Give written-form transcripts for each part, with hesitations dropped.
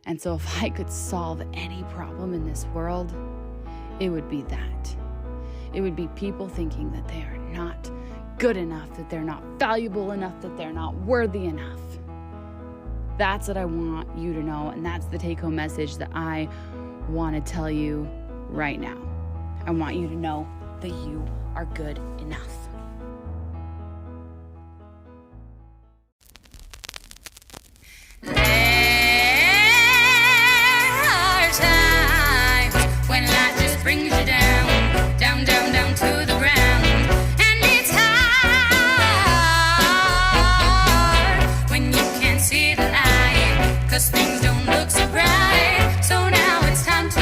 And so if I could solve any problem in this world, it would be that. It would be people thinking that they are not good enough, that they're not valuable enough, that they're not worthy enough. That's what I want you to know, and that's the take-home message that I want to tell you right now. I want you to know that you are good enough. There are times when life just brings you down, down, down, down to the ground. And it's hard when you can't see the light, 'cause things don't look so bright. So now it's time to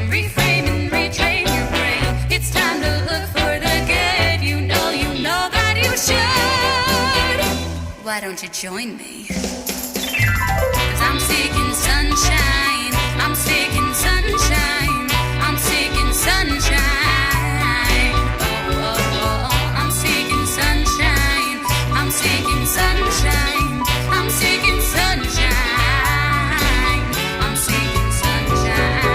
reframe and retrain your brain. It's time to look for the good. You know that you should. Why don't you join me? 'Cause I'm seeking sunshine, I'm seeking sunshine, I'm seeking sunshine. Oh, oh, oh, I'm seeking sunshine, I'm seeking sunshine, I'm seeking sunshine, I'm seeking sunshine.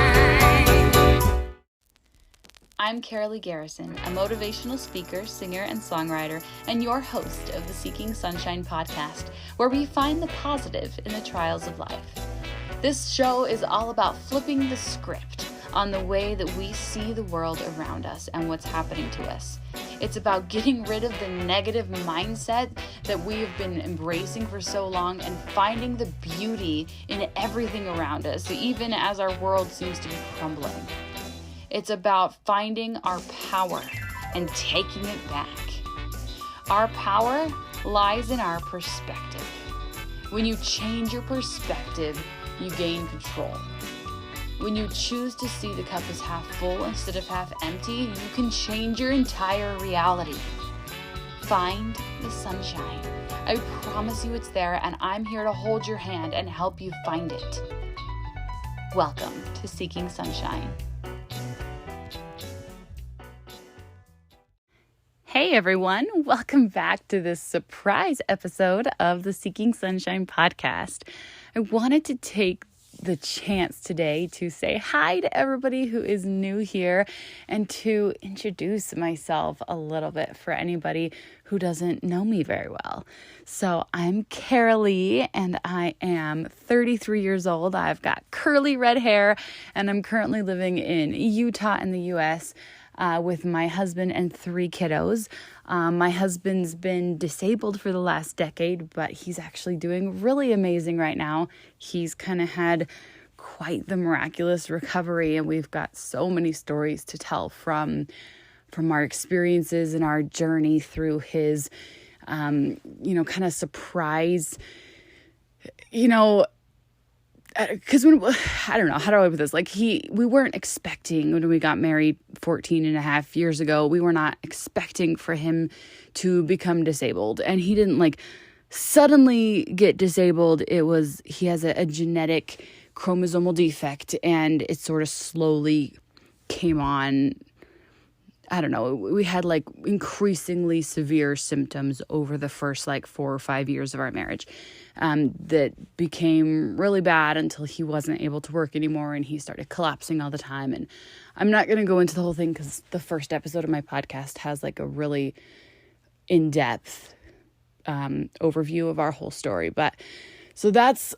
I'm Karaleigh Garrison, a motivational speaker, singer, and songwriter, and your host of the Seeking Sunshine podcast, where we find the positive in the trials of life. This show is all about flipping the script on the way that we see the world around us and what's happening to us. It's about getting rid of the negative mindset that we have been embracing for so long and finding the beauty in everything around us, even as our world seems to be crumbling. It's about finding our power and taking it back. Our power lies in our perspective. When you change your perspective, you gain control. When you choose to see the cup as half full instead of half empty, you can change your entire reality. Find the sunshine. I promise you it's there, and I'm here to hold your hand and help you find it. Welcome to Seeking Sunshine. Hey everyone, welcome back to this surprise episode of the Seeking Sunshine podcast. I wanted to take the chance today to say hi to everybody who is new here and to introduce myself a little bit for anybody who doesn't know me very well. So I'm Karaleigh and I am 33 years old. I've got curly red hair and I'm currently living in Utah in the U.S. With my husband and 3 kiddos. My husband's been disabled for the last decade, but he's actually doing really amazing right now. He's kind of had quite the miraculous recovery, and we've got so many stories to tell from our experiences and our journey through his, kind of surprise, because I don't know, how do I put this? We weren't expecting, when we got married 14 and a half years ago, we were not expecting for him to become disabled. And he didn't suddenly get disabled. He has a genetic chromosomal defect, and it sort of slowly came on. I don't know, we had increasingly severe symptoms over the first 4 or 5 years of our marriage that became really bad until he wasn't able to work anymore and he started collapsing all the time. And I'm not going to go into the whole thing because the first episode of my podcast has a really in-depth overview of our whole story. But so that's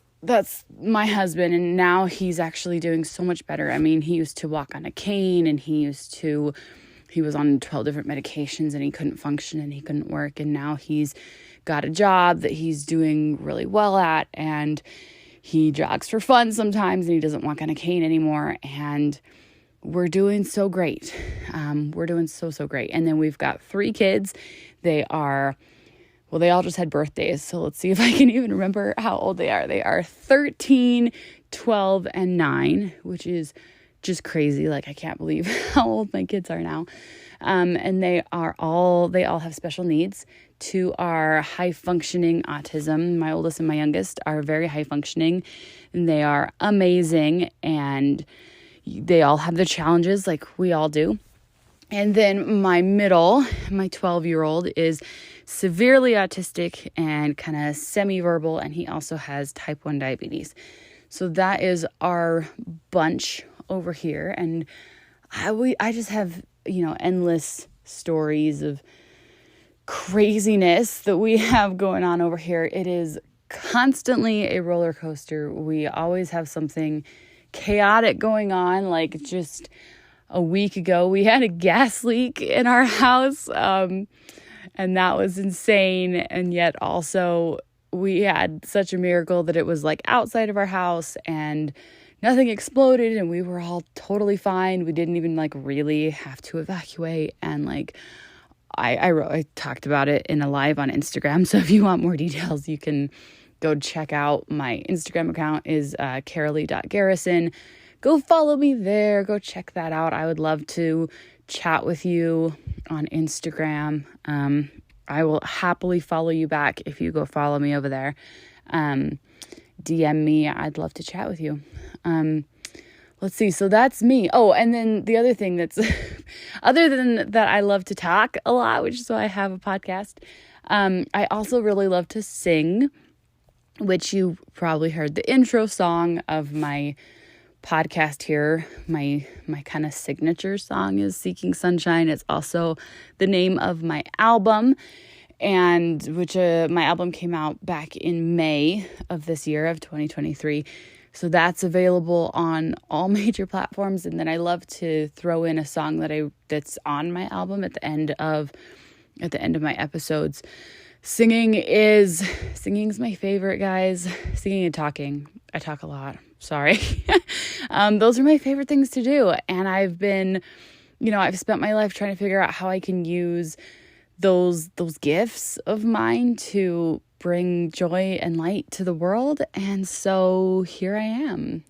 my husband, and now he's actually doing so much better. I mean, he used to walk on a cane, and he was on 12 different medications, and he couldn't function and he couldn't work. And now he's got a job that he's doing really well at, and he jogs for fun sometimes, and he doesn't walk on a cane anymore. And we're doing so great. We're doing so great. And then we've got 3 kids. They all just had birthdays. So let's see if I can even remember how old they are. They are 13, 12, and 9, which is just crazy. I can't believe how old my kids are now. And they all have special needs. 2 are high functioning autism. My oldest and my youngest are very high functioning, and they are amazing. And they all have their challenges like we all do. And then my 12-year-old is severely autistic and kind of semi-verbal, and he also has type 1 diabetes. So that is our bunch over here. And I just have, endless stories of craziness that we have going on over here. It is constantly a roller coaster. We always have something chaotic going on. Like just a week ago, we had a gas leak in our house, and that was insane. And yet also we had such a miracle that it was like outside of our house and nothing exploded and we were all totally fine. We didn't even like really have to evacuate. And like I talked about it in a live on Instagram. So if you want more details, you can go check out my Instagram account is Karaleigh.garrison. Go follow me there. Go check that out. I would love to chat with you on Instagram. I will happily follow you back if you go follow me over there. DM me. I'd love to chat with you. Let's see. So that's me. Oh, and then the other thing that's other than that, I love to talk a lot, which is why I have a podcast. I also really love to sing, which you probably heard the intro song of my podcast here. My kind of signature song is Seeking Sunshine. It's also the name of my album, and which my album came out back in May of this year of 2023. So that's available on all major platforms. And then I love to throw in a song that's on my album at the end of my episodes. Singing is my favorite, guys. Singing and talking. I talk a lot. Sorry. Those are my favorite things to do. And I've been, I've spent my life trying to figure out how I can use those gifts of mine to bring joy and light to the world. And so here I am.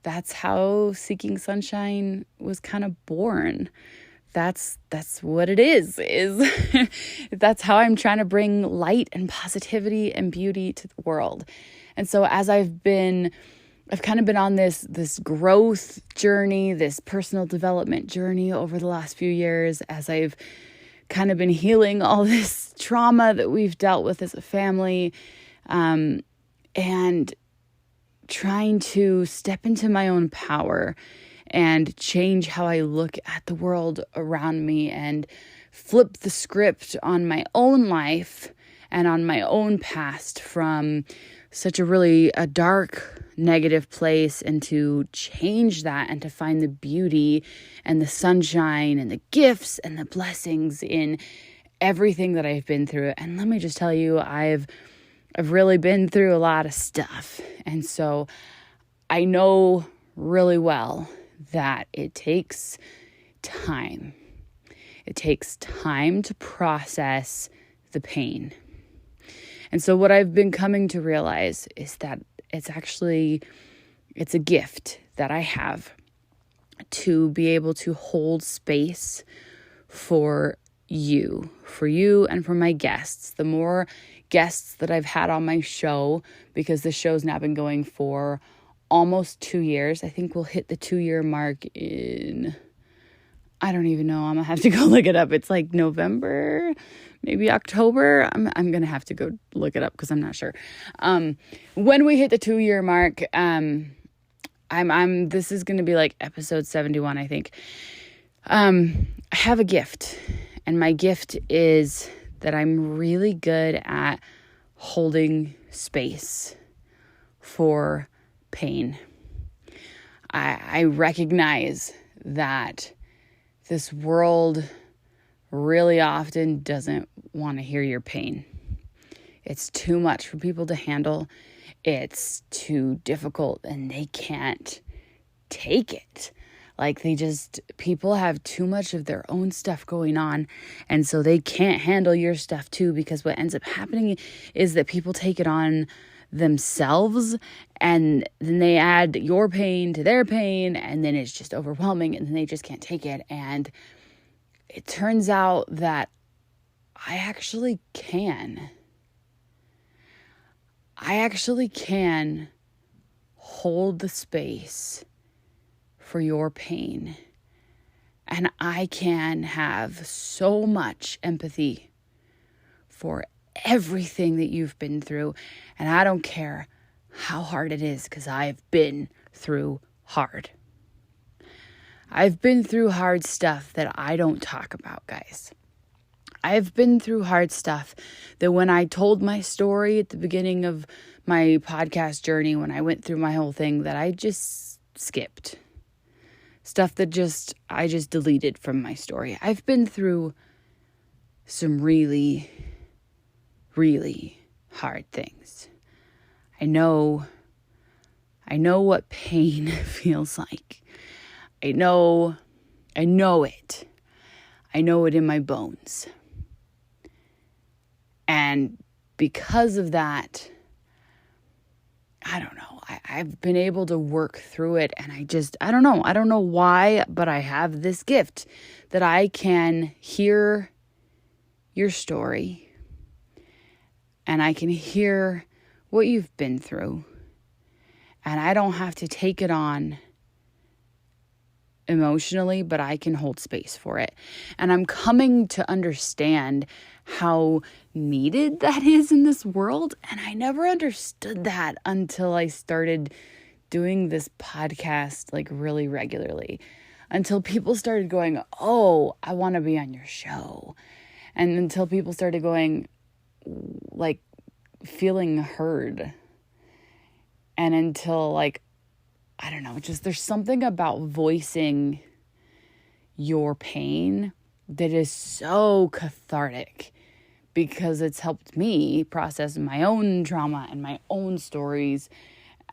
That's how Seeking Sunshine was kind of born. That's what it is that's how I'm trying to bring light and positivity and beauty to the world. And so as I've kind of been on this growth journey, this personal development journey over the last few years, as I've kind of been healing all this trauma that we've dealt with as a family, and trying to step into my own power and change how I look at the world around me and flip the script on my own life and on my own past from such a dark, negative place, and to change that and to find the beauty and the sunshine and the gifts and the blessings in everything that I've been through. And let me just tell you, I've really been through a lot of stuff. And so I know really well that it takes time. It takes time to process the pain. And so what I've been coming to realize is that it's a gift that I have to be able to hold space for you and for my guests. The more guests that I've had on my show, because the show's now been going for almost 2 years. I think we'll hit the 2-year mark in, I don't even know. I'm going to have to go look it up. It's like November, maybe October. I'm going to have to go look it up because I'm not sure. When we hit the 2-year mark, this is going to be like episode 71, I think. I have a gift, and my gift is that I'm really good at holding space for pain. I recognize that this world really often doesn't want to hear your pain. It's too much for people to handle. It's too difficult and they can't take it. Like people have too much of their own stuff going on, and so they can't handle your stuff too, because what ends up happening is that people take it on themselves, and then they add your pain to their pain, and then it's just overwhelming, and then they just can't take it. And it turns out that I actually can hold the space for your pain, and I can have so much empathy for everything that you've been through. And I don't care how hard it is, because I've been through hard. I've been through hard stuff that I don't talk about, guys. I've been through hard stuff that when I told my story at the beginning of my podcast journey, when I went through my whole thing, that I just skipped. Stuff that I just deleted from my story. I've been through some really, really hard things. I know what pain feels like. I know it. I know it in my bones. And because of that, I don't know. I've been able to work through it, and I don't know. I don't know why, but I have this gift that I can hear your story, and I can hear what you've been through, and I don't have to take it on emotionally, but I can hold space for it. And I'm coming to understand how needed that is in this world. And I never understood that until I started doing this podcast like really regularly. Until people started going, oh, I want to be on your show. And until people started going, like, feeling heard. And until, like, I don't know, just there's something about voicing your pain that is so cathartic, because it's helped me process my own trauma and my own stories.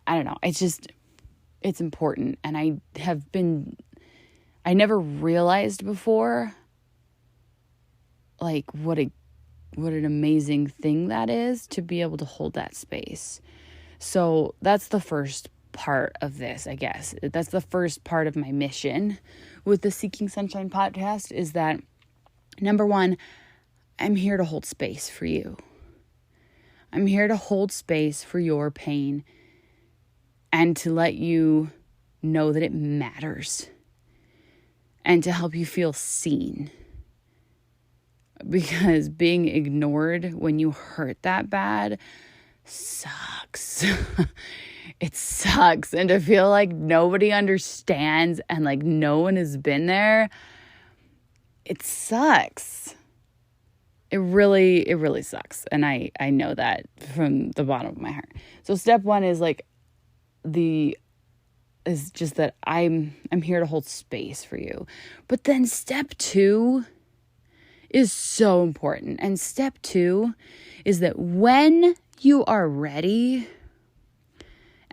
I don't know. It's important. And I never realized before, like, what an amazing thing that is to be able to hold that space. So that's the first part of this, I guess. That's the first part of my mission with the Seeking Sunshine podcast, is that, number one, I'm here to hold space for you. I'm here to hold space for your pain and to let you know that it matters and to help you feel seen. Because being ignored when you hurt that bad sucks. It sucks. And to feel like nobody understands and like no one has been there, it sucks. It really sucks. And I know that from the bottom of my heart. So step one is just that I'm here to hold space for you. But then step two is so important. And step two is that when you are ready,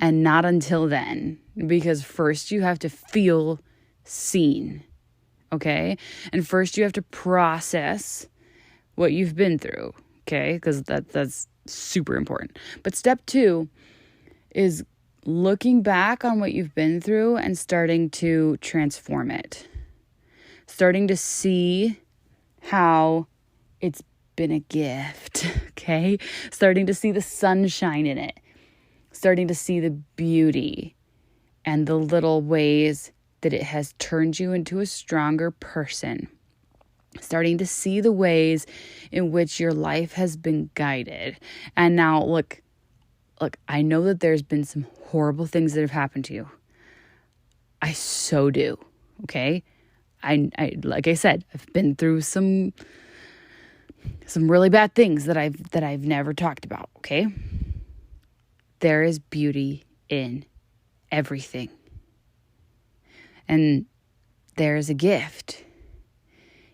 and not until then, because first you have to feel seen, okay? And first you have to process what you've been through, okay? Because that's super important. But step two is looking back on what you've been through and starting to transform it. Starting to see how it's been a gift, okay? Starting to see the sunshine in it. Starting to see the beauty and the little ways that it has turned you into a stronger person. Starting to see the ways in which your life has been guided. And now, look, I know that there's been some horrible things that have happened to you. I so do, okay? I like I said, I've been through some really bad things that I've never talked about, okay? There is beauty in everything. And there is a gift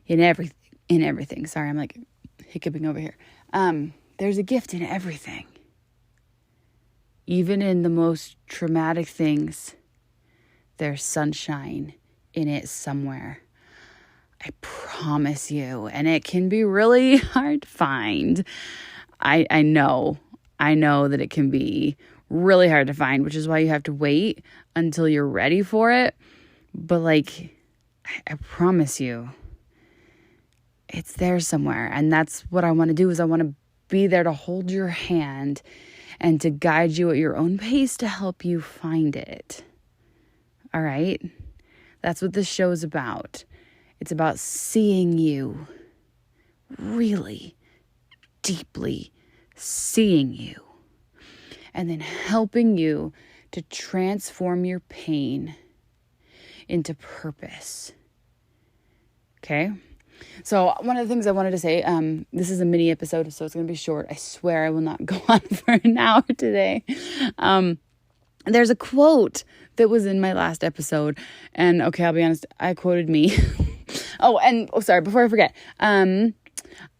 in everything. Sorry, I'm like hiccuping over here. There's a gift in everything. Even in the most traumatic things, there's sunshine in it somewhere. I promise you. And it can be really hard to find. I know that it can be really hard to find, which is why you have to wait until you're ready for it. But like, I promise you, it's there somewhere. And that's what I want to do, is I want to be there to hold your hand and to guide you at your own pace to help you find it. All right? That's what this show is about. It's about seeing you, really deeply seeing you, and then helping you to transform your pain into purpose. Okay? So one of the things I wanted to say, this is a mini episode, so it's going to be short. I swear I will not go on for an hour today. There's a quote that was in my last episode, and okay, I'll be honest, I quoted me. Sorry, before I forget,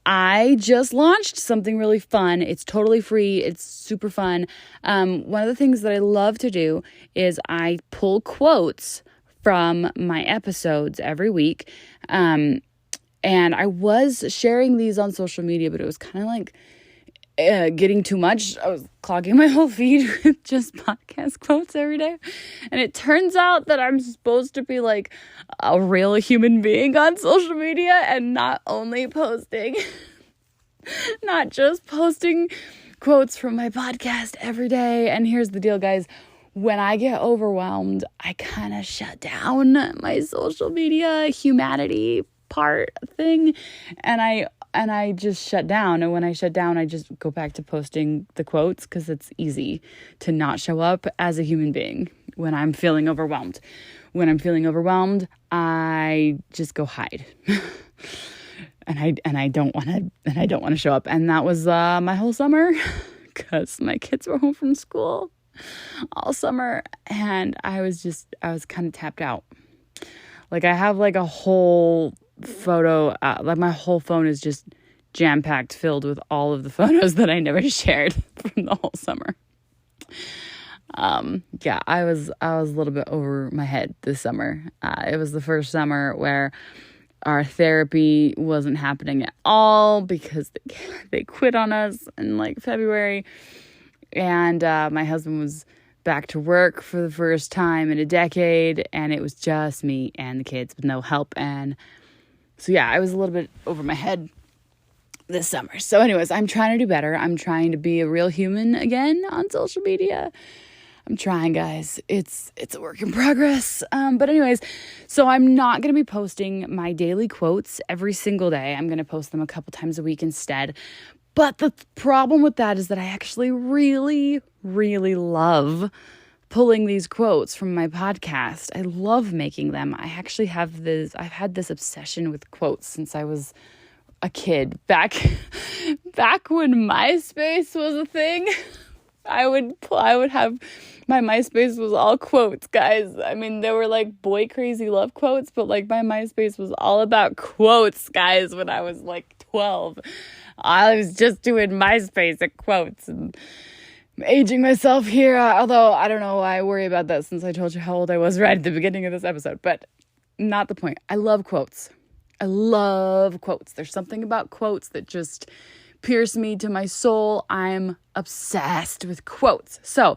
I just launched something really fun. It's totally free. It's super fun. One of the things that I love to do is I pull quotes from my episodes every week. And I was sharing these on social media, but it was kind of like getting too much. I was clogging my whole feed with just podcast quotes every day. And it turns out that I'm supposed to be like a real human being on social media and not only posting, not just posting quotes from my podcast every day. And here's the deal, guys. When I get overwhelmed, I kind of shut down my social media humanity part thing. And I just shut down. And when I shut down, I just go back to posting the quotes because it's easy to not show up as a human being when I'm feeling overwhelmed. When I'm feeling overwhelmed, I just go hide. and I don't want to show up. And that was my whole summer because my kids were home from school all summer and I was kind of tapped out. Like I have like a whole photo, like my whole phone is just jam-packed filled with all of the photos that I never shared from the whole summer. Yeah, I was a little bit over my head this summer. It was the first summer where our therapy wasn't happening at all because they quit on us in like February. And my husband was back to work for the first time in a decade, and it was just me and the kids with no help. And so, yeah, I was a little bit over my head this summer. So anyways, I'm trying to do better. I'm trying to be a real human again on social media. I'm trying, guys. It's a work in progress. But anyways, so I'm not going to be posting my daily quotes every single day. I'm going to post them a couple times a week instead. But the problem with that is that I actually really, really love pulling these quotes from my podcast. I love making them. I've had this obsession with quotes since I was a kid. Back when MySpace was a thing, I would have, my MySpace was all quotes, guys. I mean, there were like boy crazy love quotes, but like my MySpace was all about quotes, guys, when I was like 12. I was just doing MySpace and quotes and aging myself here. Although I don't know why I worry about that since I told you how old I was right at the beginning of this episode, but not the point. I love quotes. I love quotes. There's something about quotes that just pierce me to my soul. I'm obsessed with quotes. So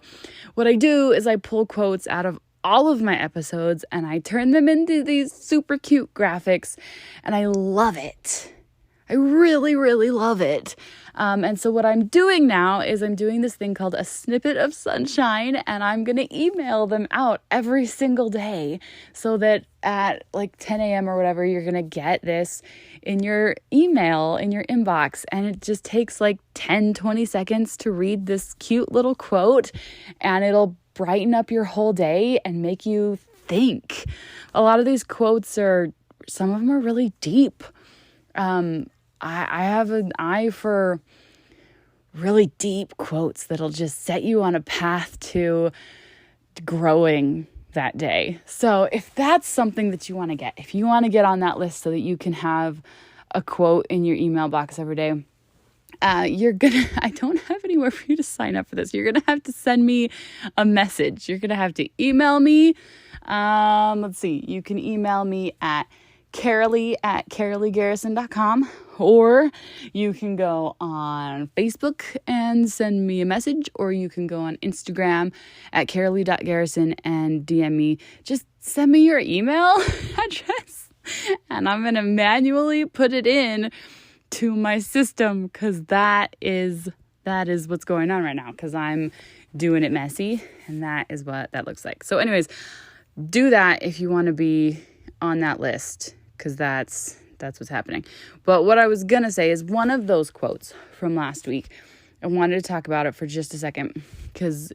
what I do is I pull quotes out of all of my episodes and I turn them into these super cute graphics and I love it. I really, really love it. And so what I'm doing now is I'm doing this thing called a snippet of sunshine, and I'm going to email them out every single day so that at like 10 a.m. or whatever, you're going to get this in your email, in your inbox. And it just takes like 10, 20 seconds to read this cute little quote, and it'll brighten up your whole day and make you think. A lot of these quotes some of them are really deep. I have an eye for really deep quotes that'll just set you on a path to growing that day. So if that's something that you want to get, if you want to get on that list so that you can have a quote in your email box every day, I don't have anywhere for you to sign up for this. You're going to have to send me a message. You're going to have to email me. Let's see. You can email me at Karaleigh@KaraleigHgarrison.com, or you can go on Facebook and send me a message, or you can go on Instagram at Karaleigh.Garrison and DM me. Just send me your email address and I'm going to manually put it in to my system because that is what's going on right now because I'm doing it messy and that is what that looks like. So anyways, do that if you want to be on that list because that's what's happening. But what I was going to say is one of those quotes from last week I wanted to talk about it for just a second because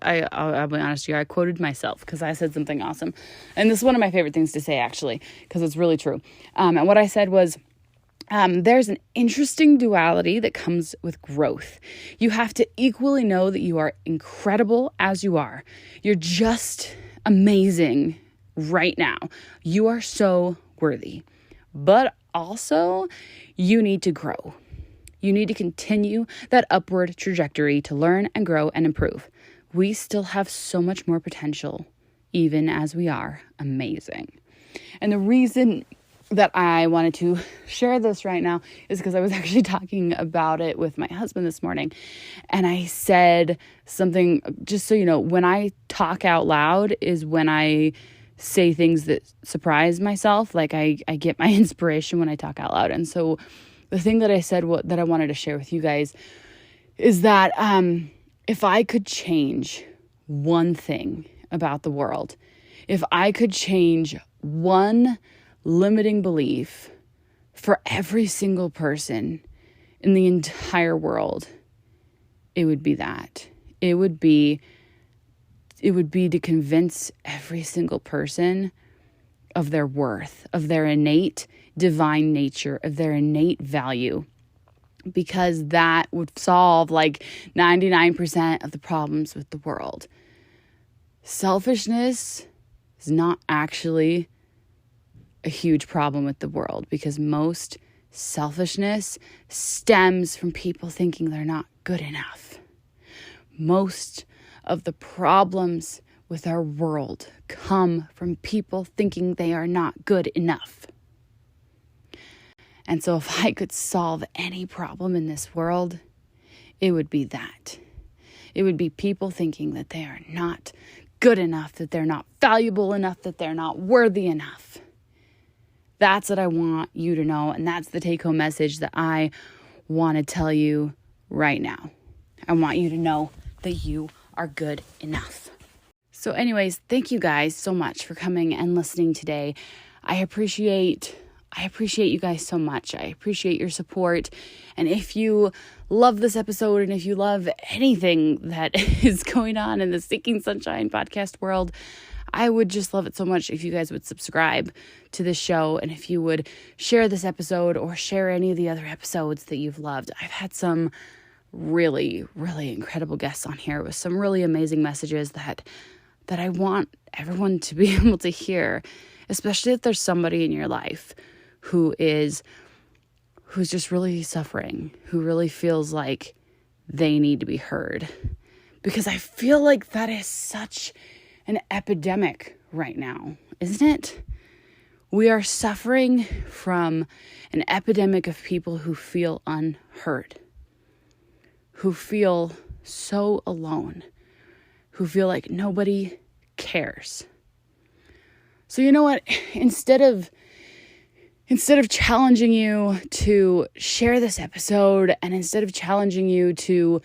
I'll be honest with you, I quoted myself because I said something awesome. And this is one of my favorite things to say, actually, because it's really true. And what I said was, there's an interesting duality that comes with growth. You have to equally know that you are incredible as you are. You're just amazing right now. You are so worthy. But also, you need to grow. You need to continue that upward trajectory to learn and grow and improve. We still have so much more potential, even as we are amazing. And the reason that I wanted to share this right now is because I was actually talking about it with my husband this morning. And I said something, just so you know, when I talk out loud is when I say things that surprise myself. Like I get my inspiration when I talk out loud. And so the thing that I said, that I wanted to share with you guys is that if I could change one thing about the world, if I could change one limiting belief for every single person in the entire world, it would be that. It would be to convince every single person of their worth, of their innate divine nature, of their innate value, because that would solve like 99% of the problems with the world. Selfishness is not actually a huge problem with the world, because most selfishness stems from people thinking they're not good enough. Most of the problems with our world come from people thinking they are not good enough. And so if I could solve any problem in this world, it would be that. It would be people thinking that they are not good enough, that they're not valuable enough, that they're not worthy enough. That's what I want you to know, and that's the take-home message that I want to tell you right now. I want you to know that you are good enough. So anyways, thank you guys so much for coming and listening today. I appreciate you guys so much. I appreciate your support. And if you love this episode, and if you love anything that is going on in the Seeking Sunshine podcast world, I would just love it so much if you guys would subscribe to this show, and if you would share this episode or share any of the other episodes that you've loved. I've had some really, really incredible guests on here with some really amazing messages that I want everyone to be able to hear, especially if there's somebody in your life who's just really suffering, who really feels like they need to be heard. Because I feel like that is such an epidemic right now, isn't it? We are suffering from an epidemic of people who feel unheard, who feel so alone, who feel like nobody cares. So you know what? Instead of challenging you to share this episode, and instead of challenging you to,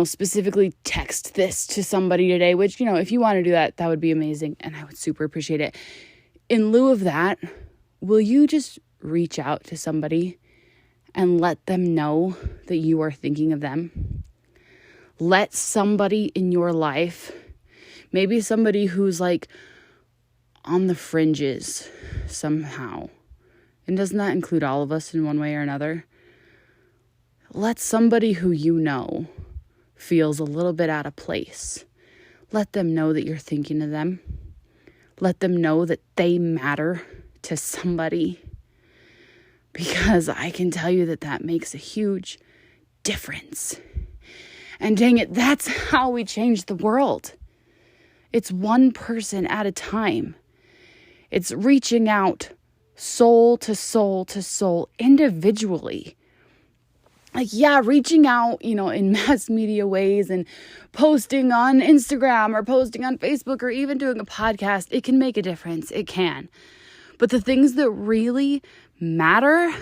specifically text this to somebody today, which, if you want to do that, that would be amazing, and I would super appreciate it. In lieu of that, will you just reach out to somebody and let them know that you are thinking of them? Let somebody in your life, maybe somebody who's like on the fringes somehow, and doesn't that include all of us in one way or another? Let somebody who you know feels a little bit out of place, let them know that you're thinking of them. Let them know that they matter to somebody, because I can tell you that makes a huge difference. And dang it, that's how we change the world. It's one person at a time. It's reaching out soul to soul to soul individually. Like, yeah, reaching out, in mass media ways and posting on Instagram or posting on Facebook or even doing a podcast, it can make a difference. It can. But the things that really matter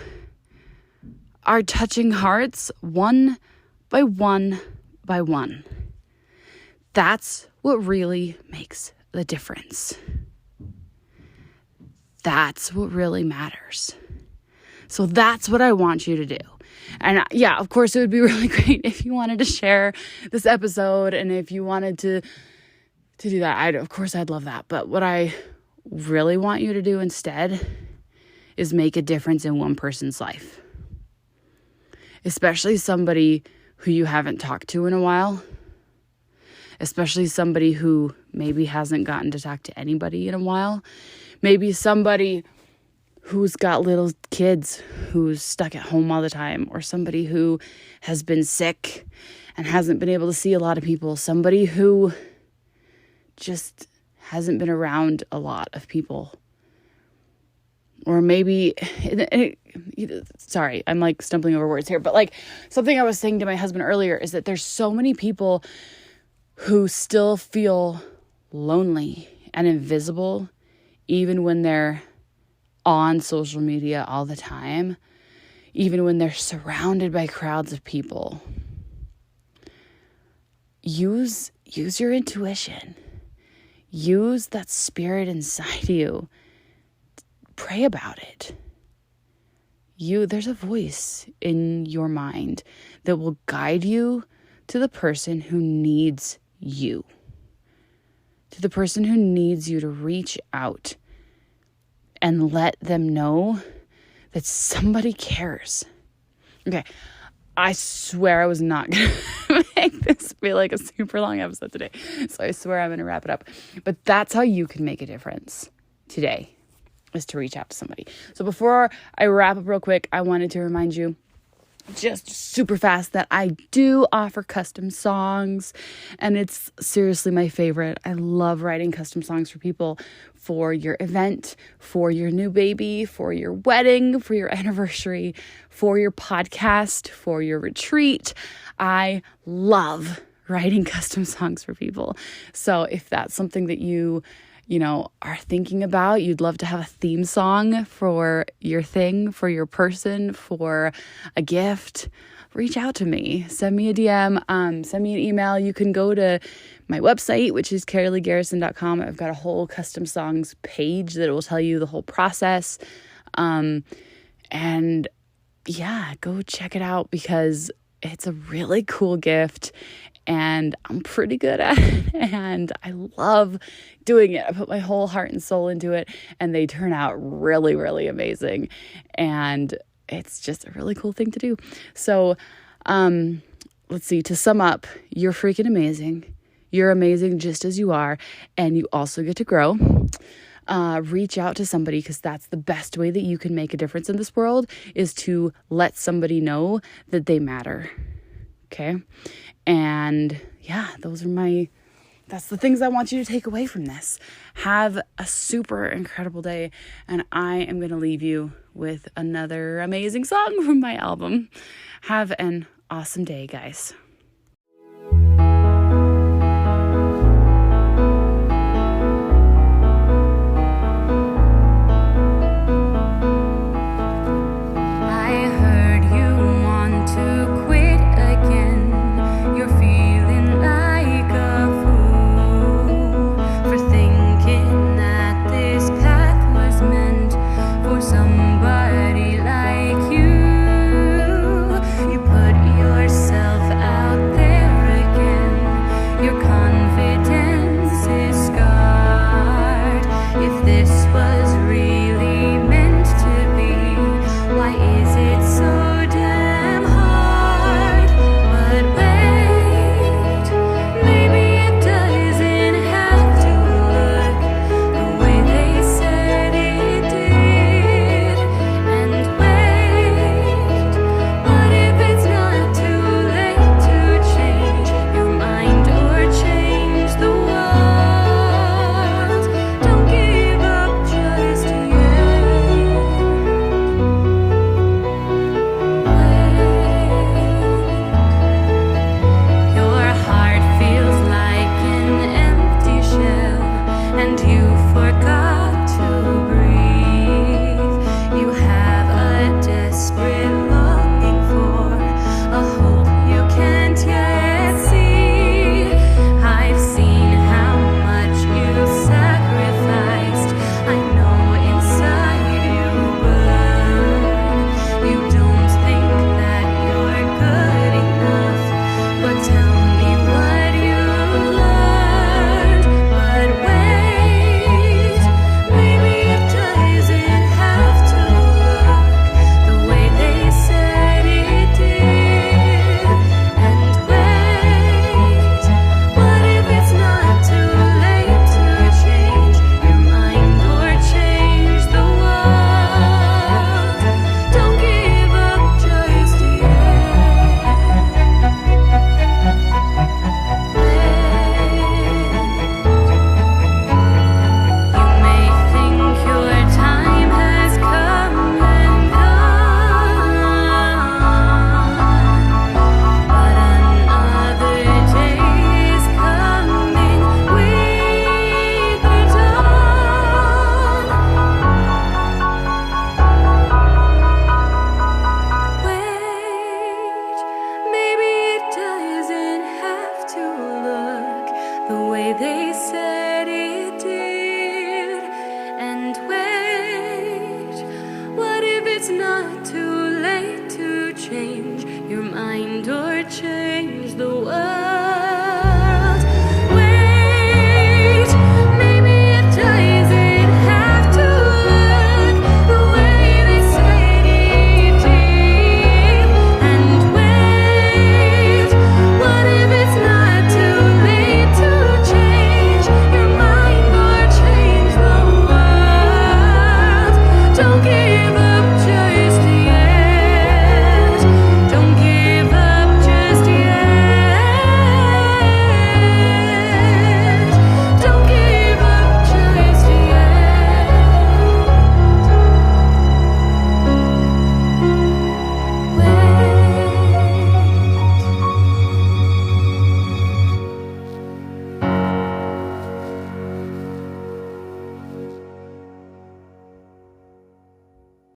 are touching hearts one by one by one. That's what really makes the difference. That's what really matters. So that's what I want you to do. And yeah, of course, it would be really great if you wanted to share this episode, and if you wanted to do that, of course I'd love that. But what I really want you to do instead is make a difference in one person's life, especially somebody who you haven't talked to in a while, especially somebody who maybe hasn't gotten to talk to anybody in a while, maybe somebody who's got little kids who's stuck at home all the time, or somebody who has been sick and hasn't been able to see a lot of people, somebody who just hasn't been around a lot of people. Or maybe, sorry, I'm like stumbling over words here, but like something I was saying to my husband earlier is that there's so many people who still feel lonely and invisible, even when they're on social media all the time, even when they're surrounded by crowds of people. Use your intuition. Use that spirit inside you. Pray about it. There's a voice in your mind that will guide you to the person who needs you. To the person who needs you to reach out and let them know that somebody cares. Okay, I swear I was not going to make this feel like a super long episode today. So I swear I'm going to wrap it up. But that's how you can make a difference today, is to reach out to somebody. So before I wrap up real quick, I wanted to remind you just super fast that I do offer custom songs, and it's seriously my favorite. I love writing custom songs for people, for your event, for your new baby, for your wedding, for your anniversary, for your podcast, for your retreat. I love writing custom songs for people. So if that's something that you are thinking about, you'd love to have a theme song for your thing, for your person, for a gift, reach out to me. Send me a DM, send me an email. You can go to my website, which is KaraleigHgarrison.com. I've got a whole custom songs page that will tell you the whole process. And yeah, go check it out because it's a really cool gift. And I'm pretty good at it, and I love doing it. I put my whole heart and soul into it, and they turn out really, really amazing. And it's just a really cool thing to do. So, let's see, to sum up, you're freaking amazing. You're amazing just as you are, and you also get to grow. Reach out to somebody, because that's the best way that you can make a difference in this world, is to let somebody know that they matter. Okay? And yeah, that's the things I want you to take away from this. Have a super incredible day. And I am going to leave you with another amazing song from my album. Have an awesome day, guys.